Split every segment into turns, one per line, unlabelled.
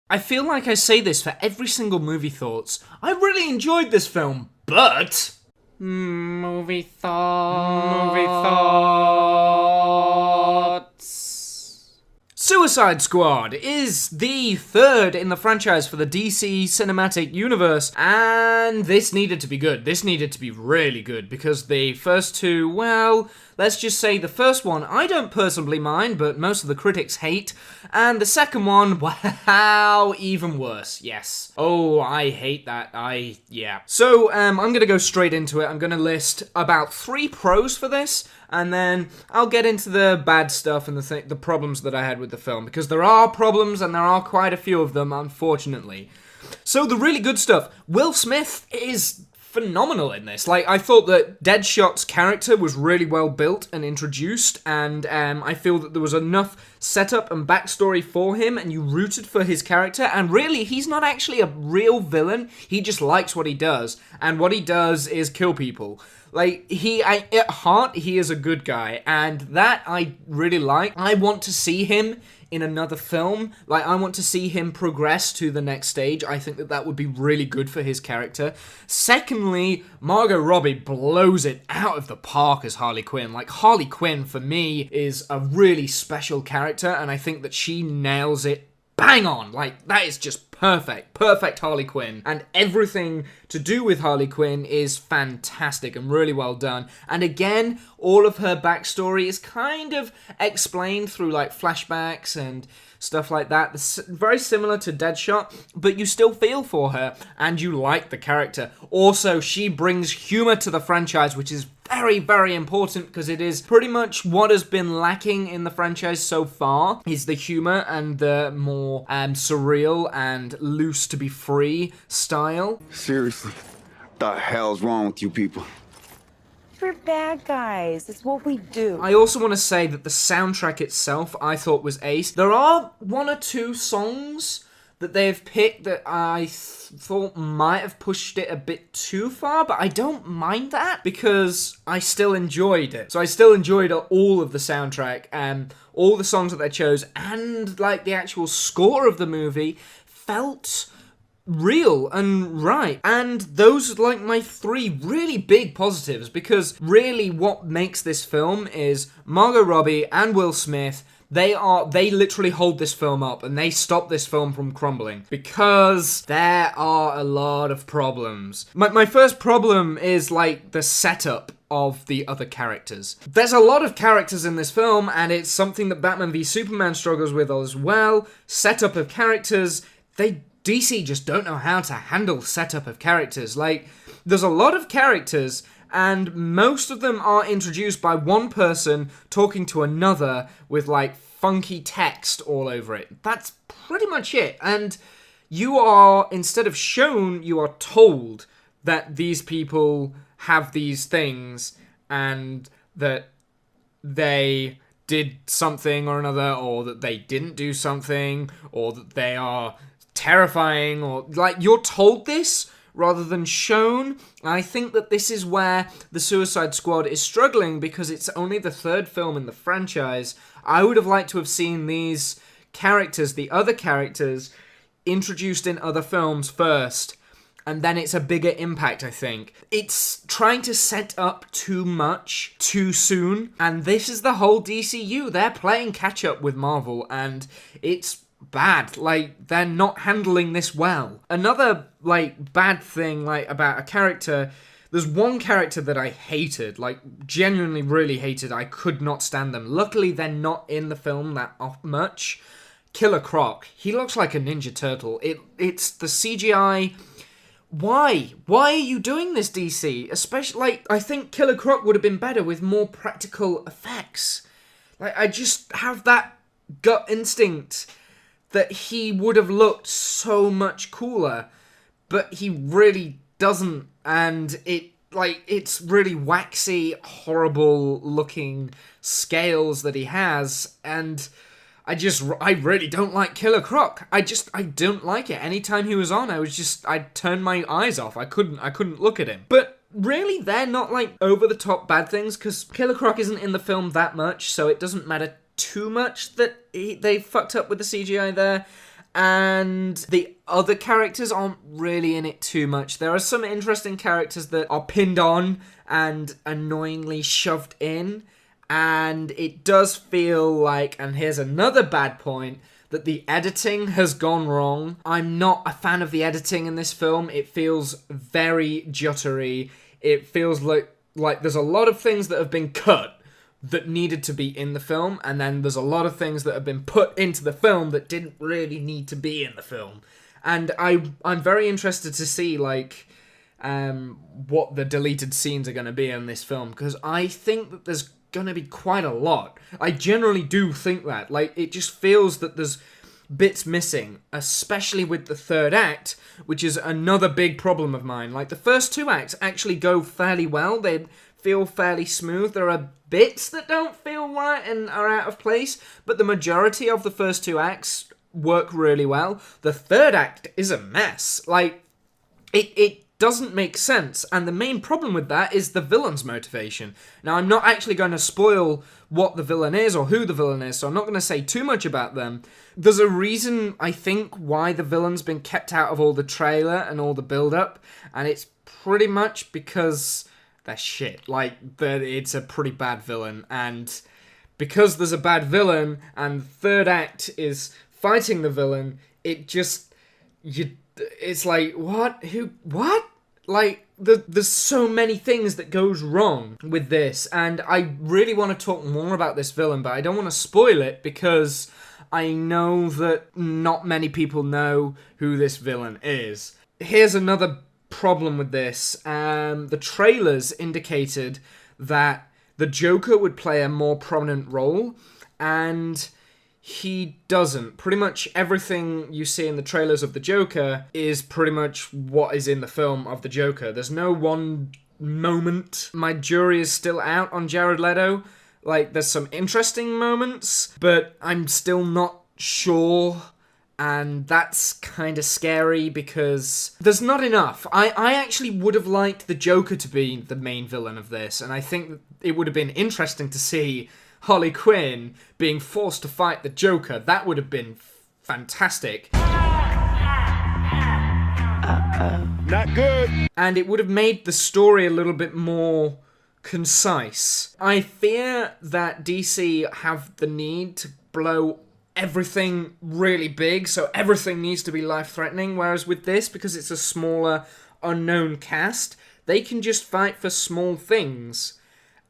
I feel like I say this for every single movie thoughts. I really enjoyed this film, but... Movie thoughts. Suicide Squad is the third in the franchise for the DC Cinematic Universe, and this needed to be good. This needed to be really good, because the first two, well, let's just say the first one I don't personally mind, but most of the critics hate, and the second one, wow, even worse, yes. Oh, I hate that, yeah. So, I'm gonna go straight into it. I'm gonna list about 3 pros for this, and then I'll get into the bad stuff and the problems that I had with the film, because there are problems, and there are quite a few of them, unfortunately. So, the really good stuff. Will Smith is phenomenal in this. Like, I thought that Deadshot's character was really well built and introduced, and I feel that there was enough setup and backstory for him, and you rooted for his character, and really, he's not actually a real villain. He just likes what he does, and what he does is kill people. Like, at heart, he is a good guy, and that I really like. I want to see him in another film. Like, I want to see him progress to the next stage. I think that that would be really good for his character. Secondly, Margot Robbie blows it out of the park as Harley Quinn. Like, Harley Quinn, for me, is a really special character, and I think that she nails it bang on. Like, that is just perfect. Perfect Harley Quinn. And everything to do with Harley Quinn is fantastic and really well done. And again, all of her backstory is kind of explained through, like, flashbacks and stuff like that. It's very similar to Deadshot, but you still feel for her, and you like the character. Also, she brings humor to the franchise, which is very, very important, because it is pretty much what has been lacking in the franchise so far, is the humor and the more surreal and loose to be free style.
Seriously, what the hell's wrong with you people?
We're bad guys. It's what we do.
I also want to say that the soundtrack itself I thought was ace. There are 1 or 2 songs that they've picked that I thought might have pushed it a bit too far, but I don't mind that, because I still enjoyed it. So I still enjoyed all of the soundtrack, and all the songs that they chose, and like the actual score of the movie felt real and right. And those are like my 3 really big positives, because really what makes this film is Margot Robbie and Will Smith. They literally hold this film up, and they stop this film from crumbling, because there are a lot of problems. My first problem is, like, the setup of the other characters. There's a lot of characters in this film, and it's something that Batman v Superman struggles with as well. Setup of characters, DC just don't know how to handle setup of characters. Like, there's a lot of characters, and most of them are introduced by one person talking to another with, like, funky text all over it. That's pretty much it. And you are, instead of shown, you are told that these people have these things, and that they did something or another, or that they didn't do something, or that they are terrifying, or, like, you're told this rather than shown. I think that this is where the Suicide Squad is struggling, because it's only the 3rd film in the franchise. I would have liked to have seen these characters, the other characters, introduced in other films first, and then it's a bigger impact, I think. It's trying to set up too much too soon, and this is the whole DCU. They're playing catch-up with Marvel, and it's bad. Like, they're not handling this well. Another, like, bad thing, like, about a character, there's one character that I hated, like, genuinely really hated. I could not stand them. Luckily, they're not in the film that much. Killer Croc. He looks like a Ninja Turtle. It's the CGI. Why? Why are you doing this, DC? Especially, like, I think Killer Croc would have been better with more practical effects. Like, I just have that gut instinct that he would have looked so much cooler, but he really doesn't, and it's really waxy, horrible looking scales that he has, and I really don't like Killer Croc. I don't like it. Anytime he was on, I turned my eyes off. I couldn't look at him. But really, they're not, like, over the top bad things, because Killer Croc isn't in the film that much, so it doesn't matter too much that they fucked up with the CGI there. and the other characters aren't really in it too much. There are some interesting characters that are pinned on and annoyingly shoved in, and it does feel like, and here's another bad point, that the editing has gone wrong. I'm not a fan of the editing in this film. It feels very juttery. It feels like there's a lot of things that have been cut that needed to be in the film, and then there's a lot of things that have been put into the film that didn't really need to be in the film. And I'm very interested to see, like, what the deleted scenes are going to be in this film, because I think that there's going to be quite a lot. I generally do think that. Like, it just feels that there's bits missing, especially with the third act, which is another big problem of mine. Like, the first two acts actually go fairly well. They feel fairly smooth. There are bits that don't feel right and are out of place, but the majority of the first two acts work really well. The third act is a mess. Like, it doesn't make sense, and the main problem with that is the villain's motivation. Now, I'm not actually going to spoil what the villain is or who the villain is, so I'm not going to say too much about them. There's a reason, I think, why the villain's been kept out of all the trailer and all the build-up, and it's pretty much because they're shit. Like, it's a pretty bad villain, and because there's a bad villain, and the third act is fighting the villain, it just... It's like, what? Who? What? Like, there's so many things that goes wrong with this, and I really want to talk more about this villain, but I don't want to spoil it because I know that not many people know who this villain is. Here's another problem with this. The trailers indicated that the Joker would play a more prominent role, and he doesn't. Pretty much everything you see in the trailers of the Joker is pretty much what is in the film of the Joker. There's no one moment. My jury is still out on Jared Leto. Like, there's some interesting moments, but I'm still not sure, and that's kind of scary because there's not enough. I actually would have liked the Joker to be the main villain of this, and I think it would have been interesting to see Harley Quinn being forced to fight the Joker. That would have been fantastic.
Not good.
And it would have made the story a little bit more concise. I fear that DC have the need to blow everything really big, so everything needs to be life-threatening, whereas with this, because it's a smaller, unknown cast, they can just fight for small things.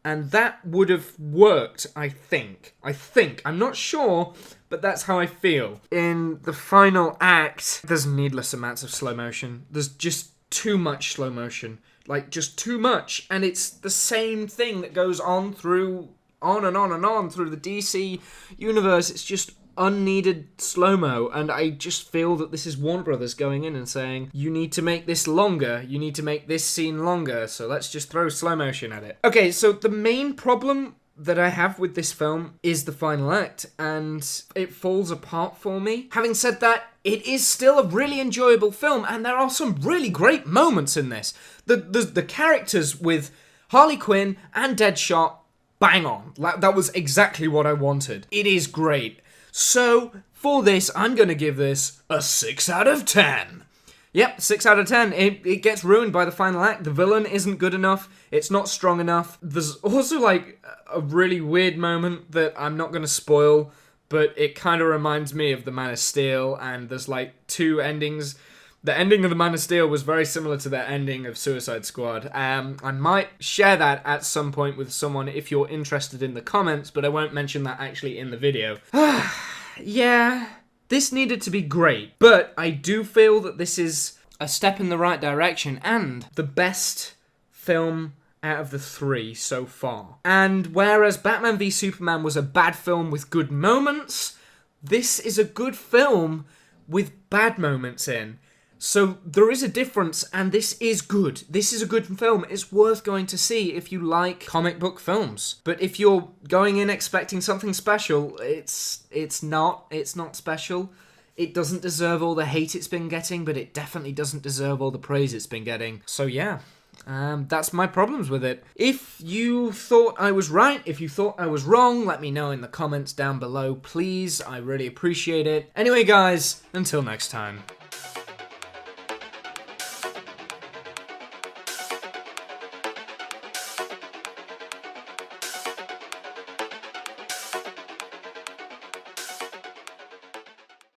And that would have worked, I think. I'm not sure, but that's how I feel. In the final act, there's needless amounts of slow motion. There's just too much slow motion. Like, just too much. And it's the same thing that goes on through the DC universe. It's just unneeded slow-mo, and I just feel that this is Warner Brothers going in and saying, you need to make this longer, you need to make this scene longer, so let's just throw slow motion at it. Okay, so the main problem that I have with this film is the final act, and it falls apart for me. Having said that, it is still a really enjoyable film, and there are some really great moments in this. The characters with Harley Quinn and Deadshot, bang on. That was exactly what I wanted. It is great. So, for this, I'm going to give this a 6 out of 10. Yep, 6 out of 10. It gets ruined by the final act. The villain isn't good enough. It's not strong enough. There's also, like, a really weird moment that I'm not going to spoil, but it kind of reminds me of The Man of Steel, and there's, like, two endings. The ending of The Man of Steel was very similar to the ending of Suicide Squad. I might share that at some point with someone if you're interested in the comments, but I won't mention that actually in the video. Yeah, this needed to be great, but I do feel that this is a step in the right direction and the best film out of the three so far. And whereas Batman v Superman was a bad film with good moments, this is a good film with bad moments in. So there is a difference, and this is good. This is a good film. It's worth going to see if you like comic book films. But if you're going in expecting something special, it's not special. It doesn't deserve all the hate it's been getting, but it definitely doesn't deserve all the praise it's been getting. So yeah, That's my problems with it. If you thought I was right, if you thought I was wrong, let me know in the comments down below, please. I really appreciate it. Anyway, guys, until next time.